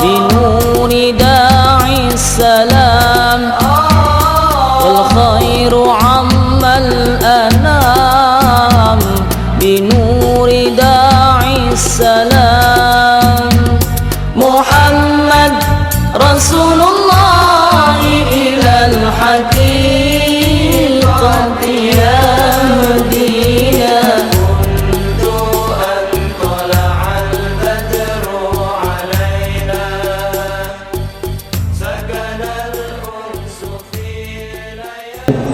بنور داعي السلام والخير عم الأنام بنور داعي السلام محمد رسول الله إلى الحقيقة يهدينا منذ أن طلع البدر علينا سكن الأنس في ليالي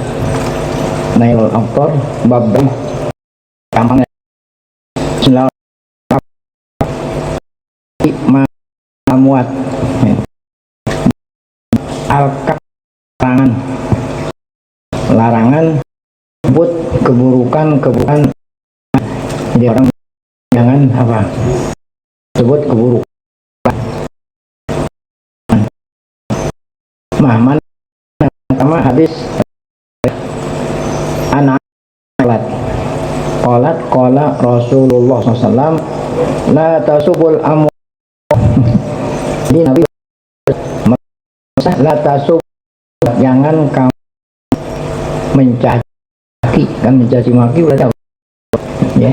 Nailul Awtar bab gampang muat larangan sebut keburukan jadi orang jangan apa sebut keburukan Muhammad sama hadis anak qala Rasulullah SAW la tasubul amwat. Jadi Nabi la tasub, jangan kamu mencaci, kan mencaci maki berarti apa? Ya,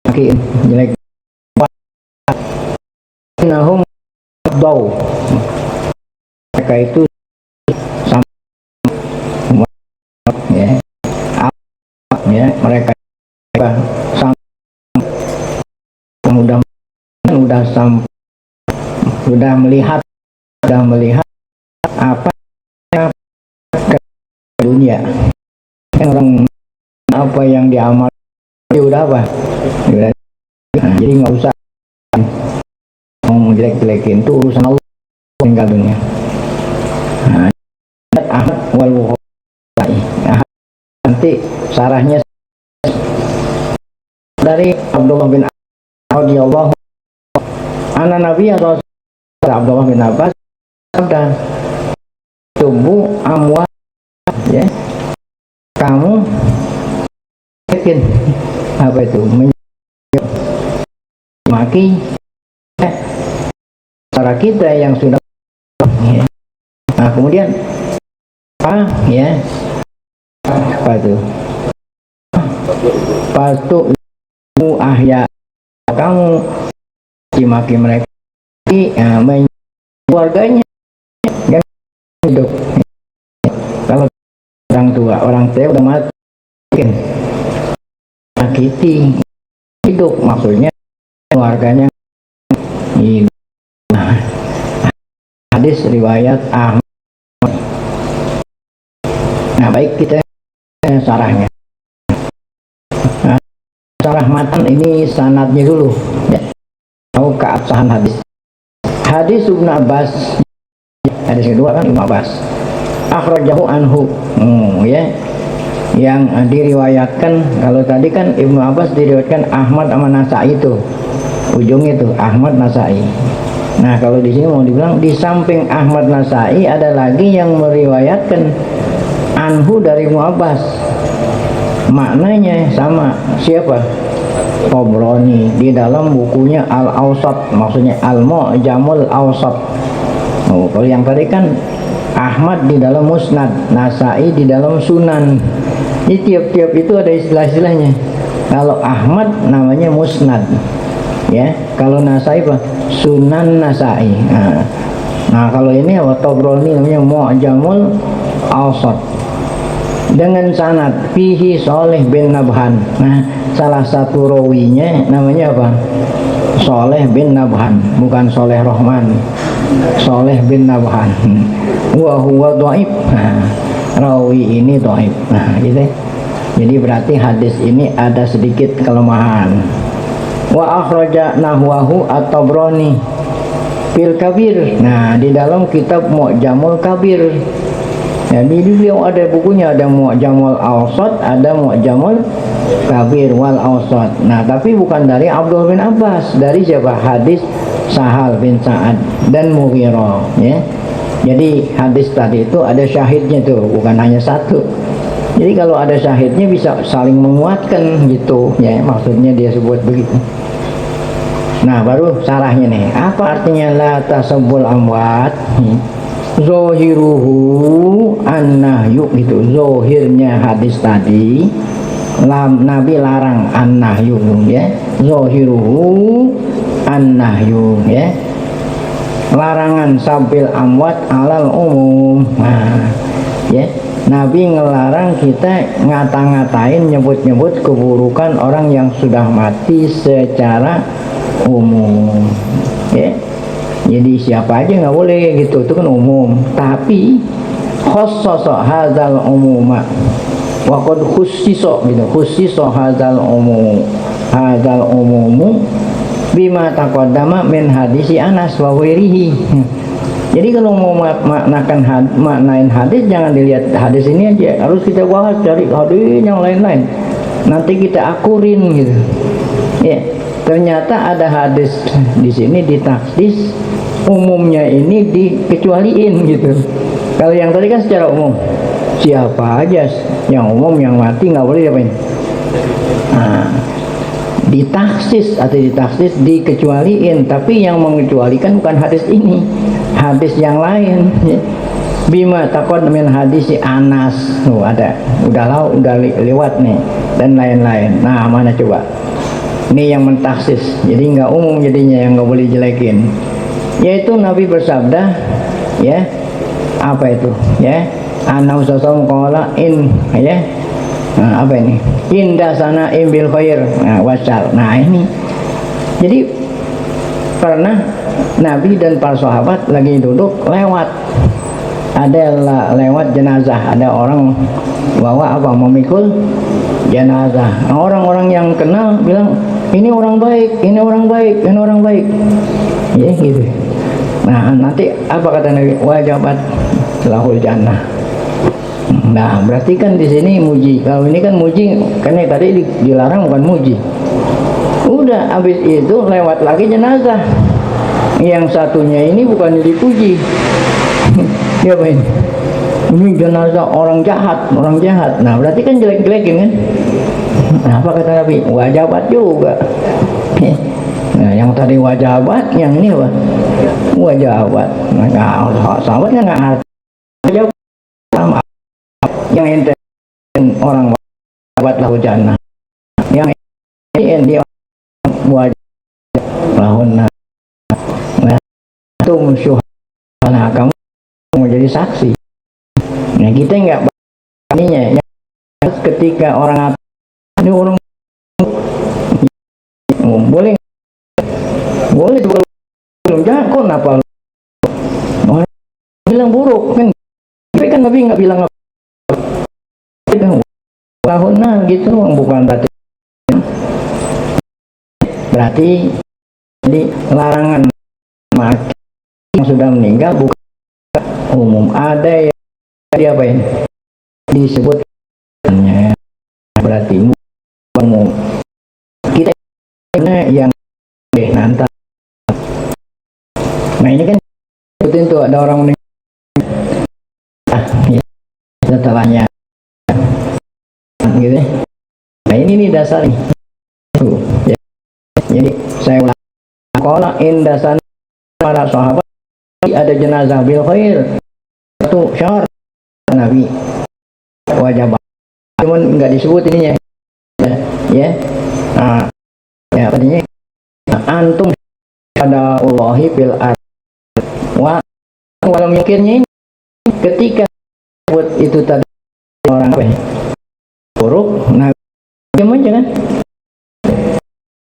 maki jelek. Nahum dau, mereka itu sama, ya, mereka sama, sudah melihat apa ke dunia orang apa yang diamal dia udah apa udah, nah, jadi nggak usah jelek-jelekin itu urusan Allah tinggal dunia. Nah, Ahmad wal Bukhari nanti sarahnya dari Abdullah bin radhiyallahu anhu Nabi atau Abdullah bin Abbas sabda tubuh amwat, ya kamu yakin apa itu maki cara kita yang sudah, ya. Nah kemudian apa ya apa itu patu ahya kamu dimaki mereka keluarganya yang hidup. Kalau orang tua udah mati sakiti hidup, maksudnya keluarganya hidup. Nah, hadis riwayat Ahmad. Nah baik, kita sarahnya. Nah, sarah matan ini sanadnya dulu ya. Tahu keabsahan hadis. Hadis Ibnu Abbas, hadis kedua kan Ibnu Abbas. Akhrajahu anhu, ya, yang diriwayatkan. Kalau tadi kan Ibnu Abbas diriwayatkan Ahmad sama Nasai itu, ujung itu Ahmad Nasai. Nah kalau di sini mau dibilang di samping Ahmad Nasai ada lagi yang meriwayatkan anhu dari Ibnu Abbas, maknanya sama. Siapa? Tabrani di dalam bukunya Al-Awsat, maksudnya Al-Mu'jamul Awsat. Oh, kalau yang tadi kan Ahmad di dalam Musnad, Nasai di dalam Sunan. Ini tiap-tiap itu ada istilah-istilahnya. Kalau Ahmad namanya Musnad, ya. Kalau Nasai apa? Sunan Nasai. Nah kalau ini Tabrani namanya Mu'jamul Awsat dengan sanad fihi Shalih bin Nabhan. Nah salah satu rawinya namanya apa? Shalih bin Nabhan, bukan Shalih Rahman, Shalih bin Nabhan. Wa huwa dhaif. Nah, rawi ini dhaif. Nah gitu. Jadi berarti hadis ini ada sedikit kelemahan. Wa akhraja nahwahu at-Tabrani fil Kabir. Nah di dalam kitab Mu'jamul Kabir. Jadi beliau ada bukunya, ada Mu'jamul Awsat, ada Mu'jamul Kabir wal Awsat. Nah tapi bukan dari Abdullah bin Abbas, dari siapa? Hadis Sahal bin Sa'ad dan Mughirah, ya. Jadi hadis tadi itu ada syahidnya tuh, bukan hanya satu. Jadi kalau ada syahidnya bisa saling menguatkan gitu, ya. Maksudnya dia sebut begitu. Nah baru sarahnya nih, apa artinya la tasabbul amwat? Zohiruhu an-nahyu, gitu zohirnya hadis tadi, Nabi larang an-nahyu ya, zohiruhu an-nahyu ya, larangan sabil amwat alal umum. Nah ya, Nabi ngelarang kita ngata-ngatain, nyebut-nyebut keburukan orang yang sudah mati secara umum ya. Jadi siapa aja nggak boleh gitu, itu kan umum. Tapi khososo hadzal umuma wa qad khussiso, gitu khussiso hadzal umumu bima taqaddama min hadisi Anas wa ghairihi. Jadi kalau mau maknain hadis, jangan dilihat hadis ini aja, harus kita bahas, cari hadis yang lain-lain, nanti kita akurin gitu ya. Ternyata ada hadis di sini ditaksis, umumnya ini dikecualiin gitu. Kalau yang tadi kan secara umum, siapa aja yang umum yang mati nggak boleh diapain. Nah, ditaksis atau ditaksis dikecualiin, tapi yang mengecualikan bukan hadis ini, hadis yang lain ya. Bima takut min hadis si Anas, ada, udah lewat nih, dan lain-lain. Nah mana coba, ini yang mentaksis, jadi nggak umum jadinya, yang nggak boleh jelekin. Yaitu Nabi bersabda ya, apa itu ya, ana usasam qala in ya. Nah, apa ini? Indah sana imbil khair. Nah, wasal. Nah, ini. Jadi pernah Nabi dan para sahabat lagi duduk, lewat. Ada lewat jenazah, ada orang bawa apa? Memikul jenazah. Nah, orang-orang yang kenal bilang, ini orang baik, ini orang baik, ini orang baik. Ya, gitu. Nah, nanti apa kata Nabi? Wajabat lahul jannah. Nah, berarti kan di sini muji. Kalau ini kan muji, karena tadi dilarang bukan muji. Udah, habis itu lewat lagi jenazah. Yang satunya ini bukan dipuji. Dia apa ini? Ini jenazah orang jahat, orang jahat. Nah, berarti kan jelek-jelekin kan? Nah, apa kata Nabi? Wajabat juga. Nah, yang tadi wajabat, yang ini apa? Wajabat. Nah, sahabatnya nggak ngerti. Wajabat yang ente orang wajabat lahu jannah, yang ini dia wajib lahun. Nah, itu musuh. Nah, kamu mau jadi saksi. Nah, kita nggak ininya ya, ketika orang ini orang boleh belum jangan kok kenapa orang bilang buruk kan, tapi kan Nabi nggak bilang tahun gitu, bukan berarti jadi larangan mati yang sudah meninggal bukan umum. Ada yang diapain disebutnya, berarti umum. Kita yang nanti. Nah ini kan betul tuh, ada orang meninggal ya, setelahnya gitu. Nah ini nih dasarnya ya. Jadi saya ulang, kalau indasan para sahabat ada jenazah bil khair, satu syarat Nabi wajib, cuman nggak disebut ininya ya. Nah, ya artinya antum pada Allahi fil ard wa walau mikirnya ketika buat itu tadi orang apa ya, buruk. Nah gimana kan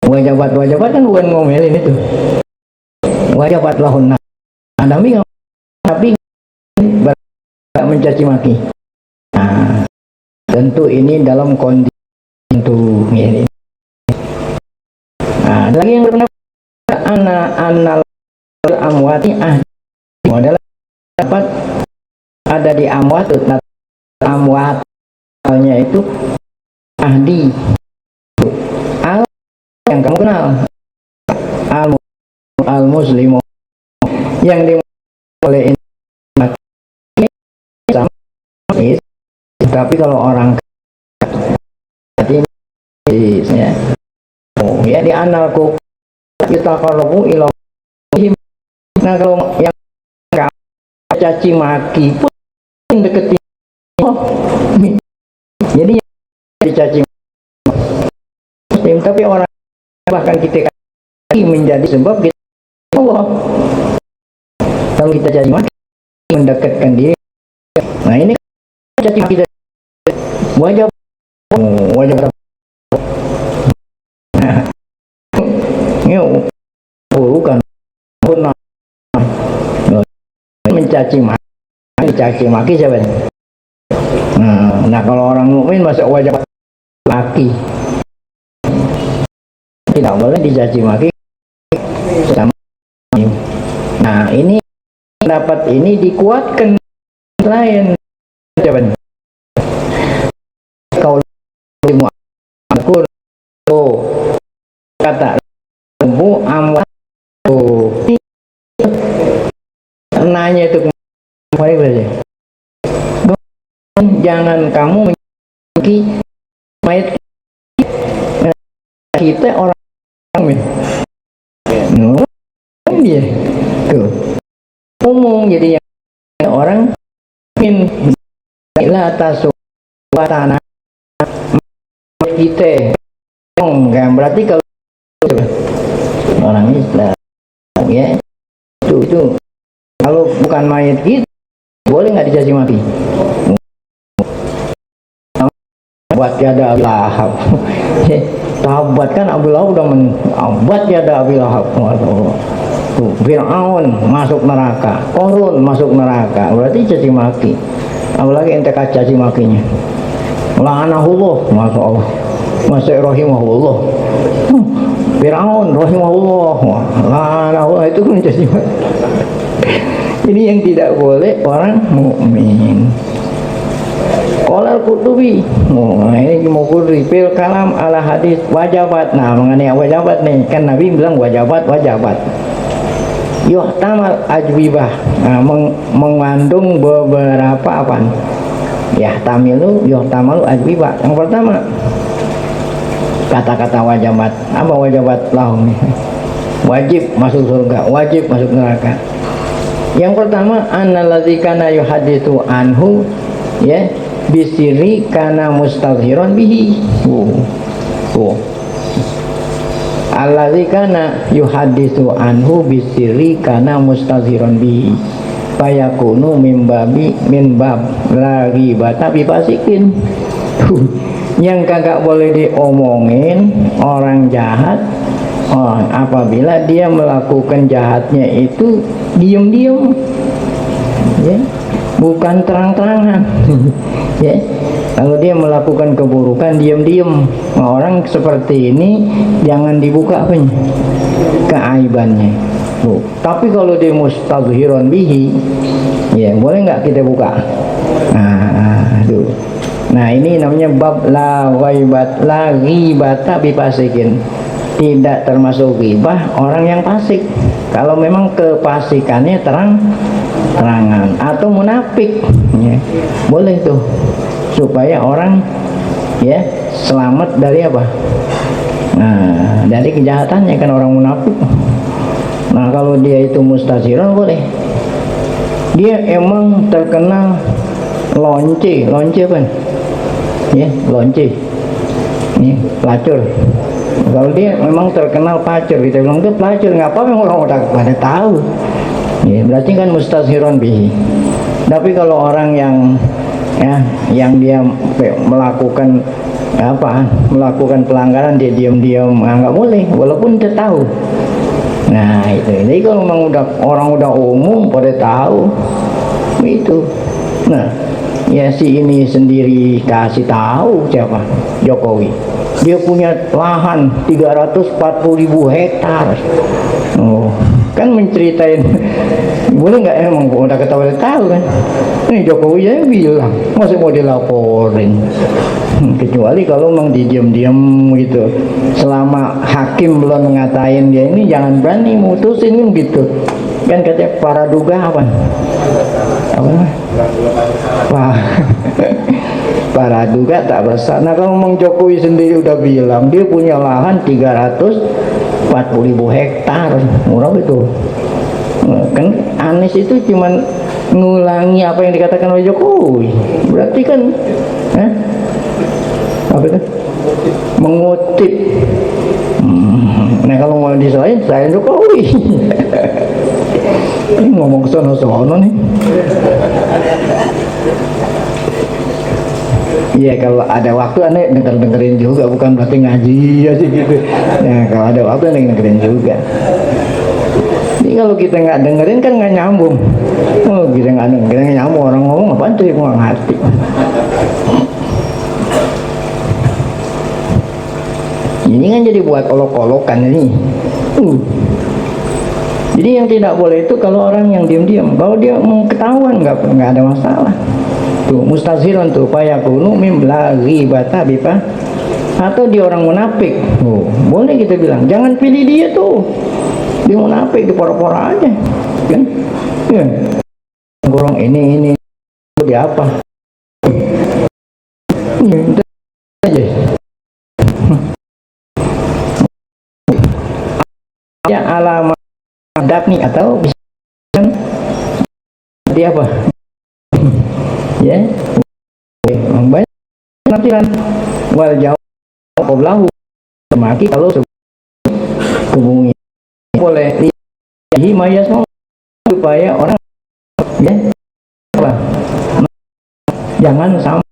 wajabat kan bukan ngomelin itu, wajabat lahun. Nah, Nabi mencaci maki. Nah, tentu ini dalam kondisi itu ini. Nah, lagi yang pernah anal amwati adalah dapat ada di amwat itu ahdi al yang kamu kenal, al muslimu yang dimulai sama, tapi kalau orang ya, oh ya di analku kita yataqarrabu ila Allah. Nah kalau yang caci maki pun deketin Allah. Jadi dicaci maki, tapi orang bahkan kita menjadi sebab kita Allah. Kalau kita caci maki mendekatkan diri. Nah ini caci maki wajib ini bukan benar mencaci maki siapa? Nah kalau orang mukmin masuk wajib laki tidak boleh dicaci maki sama. Nah ini pendapat ini dikuatkan lain siapa? Kau aku kata lembu amat nanya itu kembali jangan kamu memiliki mayat kita orang dia tuh umum jadi yang orang ingin atas tanah kita enggak berarti kalau orang Islam ya itu kalau bukan mayat kita boleh nggak dicaci maki? Buat tiada Abu Lahab tabat kan Abu Lahab udah buat tiada Abu Lahab tuh Fir'aun masuk neraka, Qarun masuk neraka, berarti caci maki. Apalagi ente caci makinya la'anahullah, masya Allah, masya rahimahullah. Fir'aun rahimahullah, la'anahullah, itu kan caci maki. Ini yang tidak boleh orang mukmin. Qala Qurtubi, ini mau fil kalam ala hadis wajabat. Nah mengenai wajabat nih, kan Nabi bilang wajabat. Yuhtamal ajwibah, nah, mengandung beberapa apa? Yuhtamalu ajwibah. Yang pertama kata-kata wajabat. Apa wajabat lahum? Wajib masuk surga, wajib masuk neraka. Yang pertama annallazi kana yuhaditsu anhu ya bisiri kana mustadhiran bihi. Allazi kana yuhaditsu anhu bisiri kana mustadhiran bihi fayakunu min bab la ghibata bi fasikin. Yang kagak boleh diomongin orang jahat apabila dia melakukan jahatnya itu diam-diam ya, bukan terang-terangan ya. Kalau dia melakukan keburukan diam-diam, orang seperti ini jangan dibuka apanya keaibannya. Tapi kalau dia mustadhiran bihi ya boleh nggak kita buka. Nah ini namanya bab la ghibata bi fasikin. Tidak termasuk ghibah orang yang fasik kalau memang kefasikannya terang-terangan atau munafik ya. Boleh tuh supaya orang ya selamat dari apa? Nah, dari kejahatannya kan orang munafik. Nah, kalau dia itu mustazhiran boleh. Dia emang terkenal lonce kan? Ya, lonce. Ini pelacur. Kalau dia memang terkenal pelacur, kita bilang itu pelacur, nggak apa-apa orang udah pada tahu. Ya, berarti kan mustazhiran bihi. Tapi kalau orang yang dia melakukan melakukan pelanggaran dia diam-diam nggak boleh walaupun dia tahu. Nah itu jadi kalau memang orang udah umum pada tahu itu. Nah ya si ini sendiri kasih tahu siapa? Jokowi. Dia punya lahan 340.000 hektar. Kan menceritain boleh nggak emang udah ketahuan tahu kan? Ini Jokowi ya bilang masih mau dilaporin. Kecuali kalau memang didiam-diam gitu. Selama hakim belum mengatain dia ini jangan berani mutusin gitu. Kan katanya para duga apa? Wah. para duga tak besar. Nah kalau Mang Jokowi sendiri udah bilang dia punya lahan 340.000 hektar, murah itu. Kan Anies itu cuman ngulangi apa yang dikatakan oleh Jokowi. Berarti kan apa itu? Mengutip. Nah kalau mau disalahin saya Jokowi. Ini ngomong sono-sono nih. Iya kalau ada waktu aneh dengerin juga, bukan berarti ngaji aja gitu. Nah kalau ada waktu aneh dengerin juga. Jadi kalau kita nggak dengerin kan nggak nyambung. Oh kita nggak dengerin nggak nyambung, orang ngomong apaan tuh, gua nggak ngerti. Ini kan jadi buat olok-olokan ini. Jadi yang tidak boleh itu kalau orang yang diam-diam. Kalau dia mengetahuan nggak ada masalah. Tuh mustazhiran tuh fayakunu mim la ghibata bipa, atau dia orang munafik. Oh, boleh kita bilang jangan pilih dia tuh. Dia munafik, di pora-pora aja. Kan? Ya. Gorong ini dia apa? Ya, itu aja. Ya alamat adab nih atau bisa dia apa? Ya, banyak penafsiran. Wal jawab qoblahu maki kalau hubungi boleh himayas supaya orang ya apa? Jangan sampai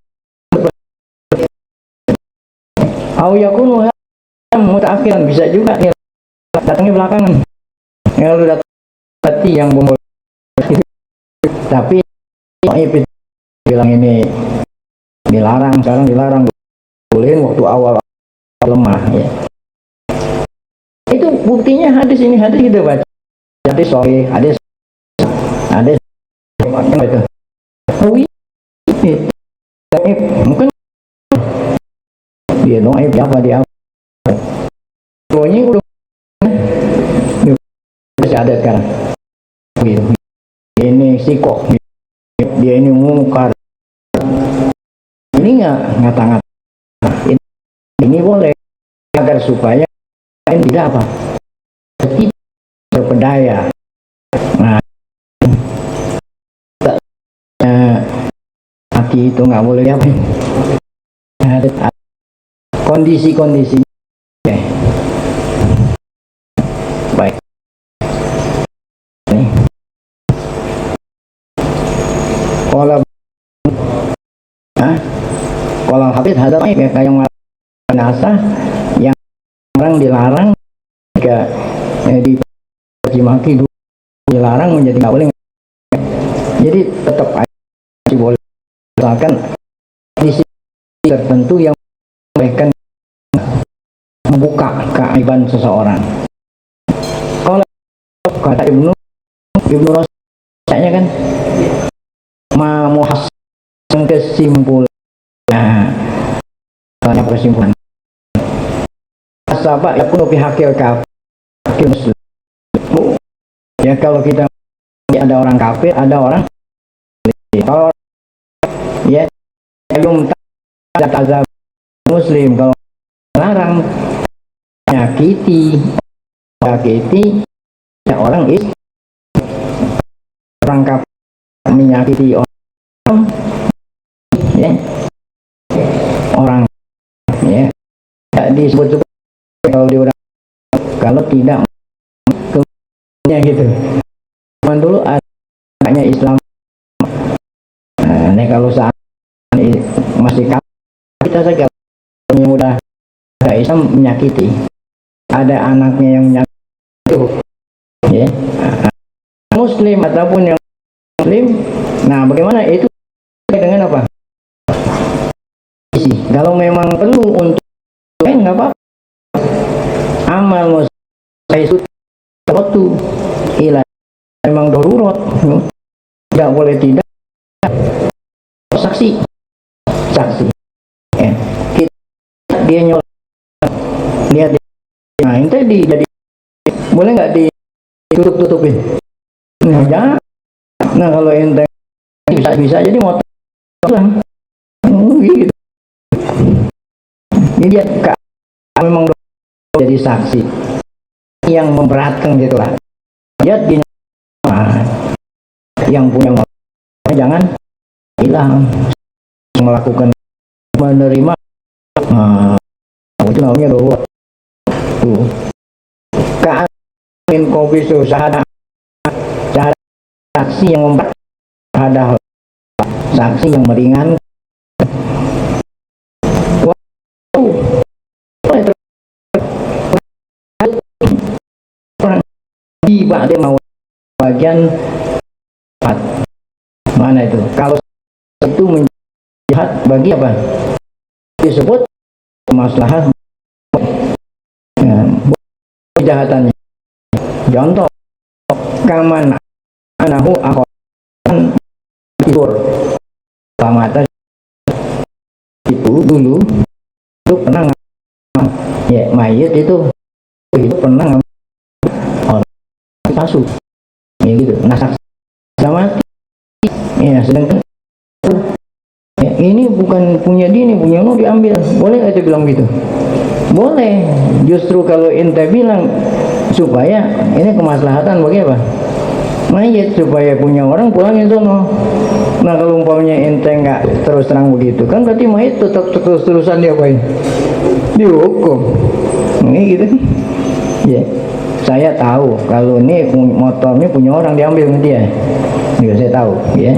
au yakunu mutaakhiran, bisa juga ya datangnya belakangan. Ya lu datang yang boleh, tapi bilang ini dilarang, sekarang dilarang, bolehin waktu awal lemah ya. Itu buktinya hadis ini, hadis kita baca hadis sahih, hadis itu mungkin dia noib apa dia pokoknya udah masih ada sekarang ini sikok, dia ini mungkar, ini nggak tangan ini boleh agar supaya tidak apa tidak terpedaya. Nah hati itu nggak boleh apa ada kondisi-kondisi. Oke. Baik ini kalau habis hadap ya kayak nasa yang orang dilarang jika dimaki dilarang menjadi nggak boleh, jadi tetap aja boleh misalkan kondisi tertentu yang mereka membuka keaiban seseorang. Kalau kata Ibnu Rosanya kan muhassan kesimpulan, banyak kesimpulan sabak ya kuno pihakil kafir muslim. Ya kalau kita ada orang kafir, ada orang kalau ya belum tak azab muslim, kalau larang menyakiti ya orang kafir menyakiti orang ya orang ya disebut kalau dia udah kalau tidak gitu. Cuman dulu adanya Islam. Nah, ini kalau saat ini masih kita saja yang udah ada Islam menyakiti, ada anaknya yang menyakiti, ya Muslim ataupun yang Muslim. Nah, bagaimana itu dengan apa? Kalau memang perlu untuk nggak apa-apa. Amal muslim waktu ilah memang darurat, tidak boleh tidak saksi ya. Dia nyolong lihat nah ini tadi jadi boleh nggak ditutup-tutupin? Nah jangan. Nah kalau ente bisa jadi motor gitu. Ini dia memang jadi saksi yang memberatkan gitu lah. Dia yang punya jangan hilang melakukan menerima itu namanya bahwa tuh kaamin kopi syahadah saksi yang memberatkan saksi yang meringan tiba dia mau bagian mana itu kalau itu menjahat bagi apa disebut maslahat ya, kejahatannya contoh kaman anahu akan tidur pamata itu dulu itu pernah ya mayit itu pernah orang kasus ya gitu nah sama ya sedangkan ya, ini bukan punya dia, ini punya lo diambil, boleh nggak saya bilang gitu? Boleh, justru kalau ente bilang supaya ini kemaslahatan bagi apa? Mayit supaya punya orang pulangin sono. Nah kalau umpamanya ente nggak terus terang begitu kan berarti mayit tetap terus-terusan dia apain? Dihukum. Ini gitu. Ya, saya tahu kalau ini motor ini punya orang diambil sama dia. Ya, saya tahu, ya.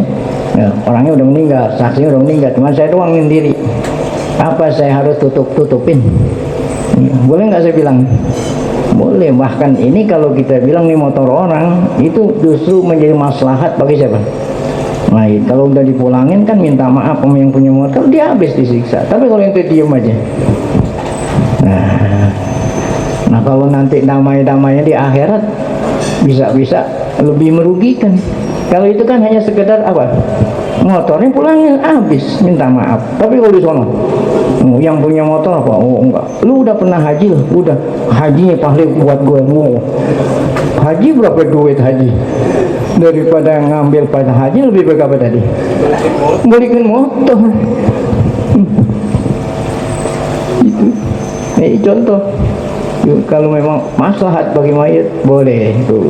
Ya, orangnya udah meninggal, saksinya udah meninggal, cuma saya doang sendiri. Apa saya harus tutupin? Boleh nggak saya bilang? Boleh. Bahkan ini kalau kita bilang nih motor orang itu justru menjadi maslahat bagi siapa? Nah, kalau udah dipulangin kan minta maaf sama yang punya motor, dia habis disiksa. Tapi kalau yang diem aja, nah kalau nanti damai-damainya di akhirat bisa-bisa lebih merugikan. Kalau itu kan hanya sekedar apa? Motornya pulangin habis minta maaf. Tapi kalau di sono yang punya motor apa? Oh enggak. Lu udah pernah haji loh? Udah. Hajinya paling buat gue. Oh. Haji berapa duit haji? Daripada ngambil pada haji lebih baik apa tadi? Balikin motor. Itu. Contoh. Kalau memang maslahat bagi mayit boleh tuh.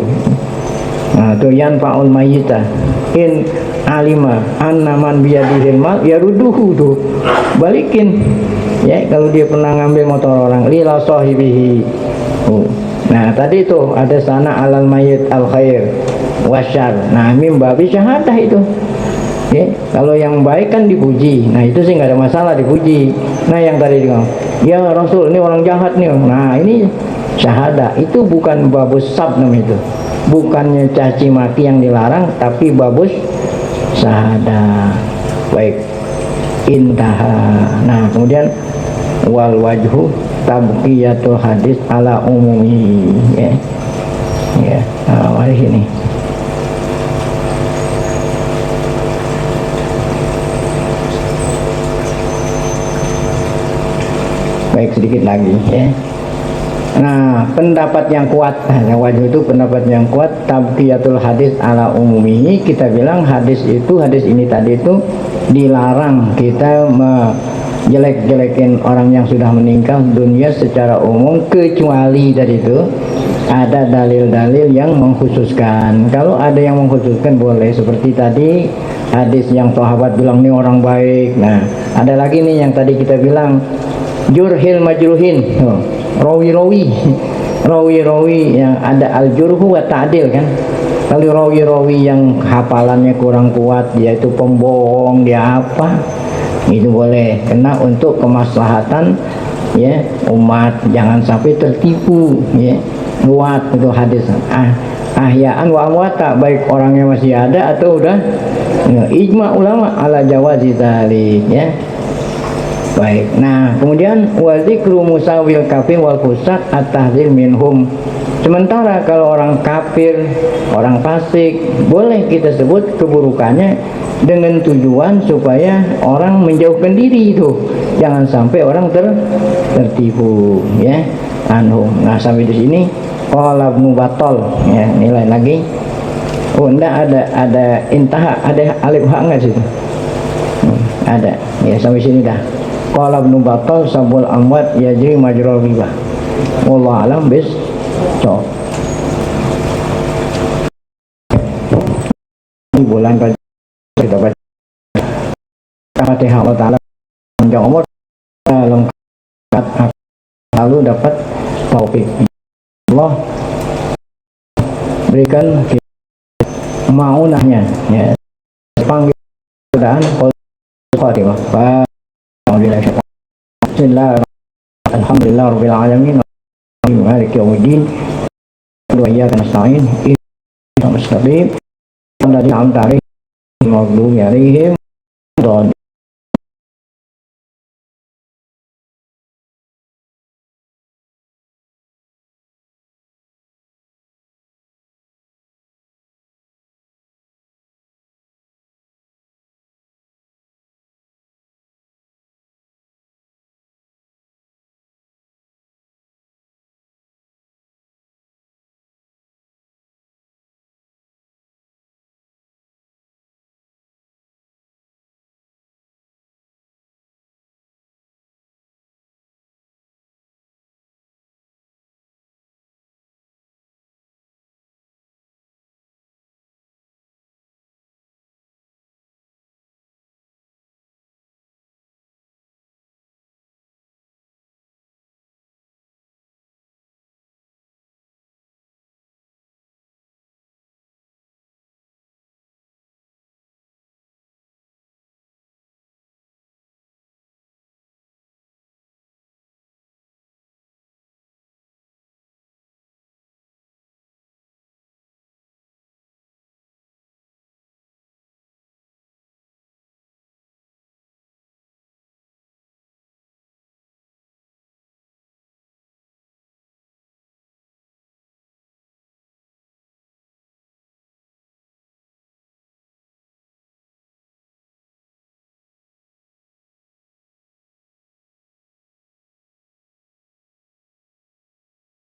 Nah, itu yanfa'ul mayyita in alima anna man biyadihil mal yaruduhu tuh. Balikin. Ya, kalau dia pernah ngambil motor orang lila sahibihi. Nah, tadi itu ada sana alal mayyit al khair wasyar. Nah, mim babi syahadah itu. Ya, kalau yang baik kan dipuji. Nah, itu sih nggak ada masalah dipuji. Nah, yang tadi bilang, ya Rasul ini orang jahat nih. Nah, ini syahadah. Itu bukan babus sab namanya itu. Bukannya caci maki yang dilarang, tapi babus syahadah. Baik, intaha. Nah, kemudian wal wajhu tabqiyatul hadis ala umumi. Ya, ya. Nah, mari sini. Baik, sedikit lagi ya. Nah, pendapat yang kuat, wajah itu pendapat yang kuat, tabqiyatul hadis ala umumihi. Kita bilang hadis itu, hadis ini tadi itu dilarang kita menjelek-jelekin orang yang sudah meninggal dunia secara umum, kecuali dari itu ada dalil-dalil yang mengkhususkan. Kalau ada yang mengkhususkan boleh, seperti tadi hadis yang sahabat bilang ini orang baik. Nah, ada lagi nih yang tadi kita bilang jurhil majruhin, rawi-rawi yang ada al-jurhu wa ta'dil kan. Kalau rawi-rawi yang hafalannya kurang kuat, dia itu pembohong, dia apa, itu boleh kena untuk kemaslahatan ya umat, jangan sampai tertipu ya. Kuat itu hadis ahya'an wa amwata, baik orangnya masih ada atau udah ya, ijma ulama ala jawazi dzalik ya. Baik, nah kemudian wa dzikru musawil kafir wal fusaq at-tahdzir minhum. Sementara kalau orang kafir, orang fasik, boleh kita sebut keburukannya dengan tujuan supaya orang menjauhkan diri itu. Jangan sampai orang tertipu ya. Nah, sampai di sini qala Ibnu Battal ya, nilai lagi. Oh, enggak ada intaha, ada alif ha enggak situ? Ada. Ya sampai sini dah. Qala Ibnu Battal sabul amwat yajri majral ghibah. Wallahu alam bis. Di bulan kita baca Fatihah Allah Ta'ala panjang umur lengkap lalu dapat taufik Allah berikan maunahnya ya panggil keadaan Fatimah Bismillah Alhamdulillah Rabbil Alamin Maliki Yawmiddin wa iyyaka nasta'in ihdinas siratal mustaqim الذين أنعمت عليهم غير المغضوب عليهم